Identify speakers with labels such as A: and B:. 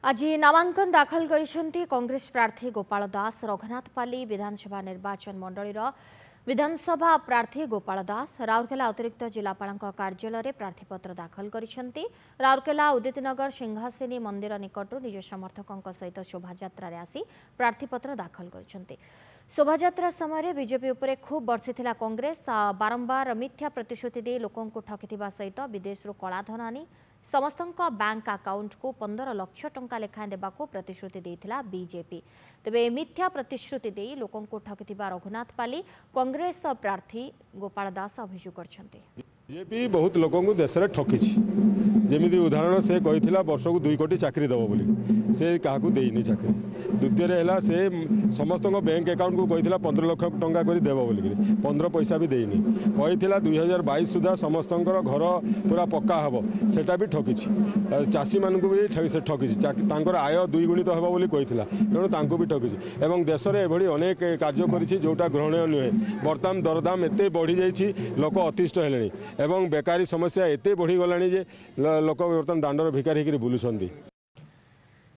A: आज नामांकन दाखल करिसेंती कांग्रेस प्रार्थी गोपाल दास। रघुनाथपाली विधानसभा निर्वाचन मंडलीर विधानसभा प्रार्थी गोपाल दास राउरकेला अतिरिक्त जिलापाल कार्यालय प्रार्थीपत्र दाखल करिसेंती। राउरकेला उदितनगर सिंहासिनी मंदिर निकटू निज समर्थकों सहित शोभायात्रा आसी प्रार्थीपत्र दाखल करिसेंती। शोभायात्रा समय बीजेपी उपरे खूब बर्षिथिला कांग्रेस। बारंबार मिथ्या प्रतिश्रुति दे लोकों को ठकिथिबा सहित विदेश कलाधन आनी समस्त बैंक अकाउंट को 15 लाख टंका लेखाएं देवाक प्रतिश्रुति देथिला बीजेपी। तेबे मिथ्या प्रतिश्रुति दे लोकों को ठकिथिबा रघुनाथपाली कांग्रेस प्रार्थी गोपाल दास अभियोग करछन्ते।
B: बीजेपी बहुत लोकों को देश में ठकी जमी उदाहरण से कही वर्ष को 2 कोटी चाकरी दब बोली से क्या देनी चाकरी। द्वितीय है से समस्त बैंक अकाउंट को कही 15 लाख टंका कर देव बोलिक 15 पैसा भी देनी कही 2022 सुधा समस्त घर पूरा पक्का हम सेटा भी ठकी। चाषी मान भी से ठकी आय 2 गुणित हम बोली कही तेणु भी ठकी। एवं देश में एभली अनेक कार्य करोटा ग्रहणीय नुहे। बर्तमान दरदाम एत बढ़ी जाइए लोक अतिष्ठ हेले एवं बेकारी समस्या एत बढ़ीगला लोक बर्तमान दांडर भिकारी होकर बुलूं।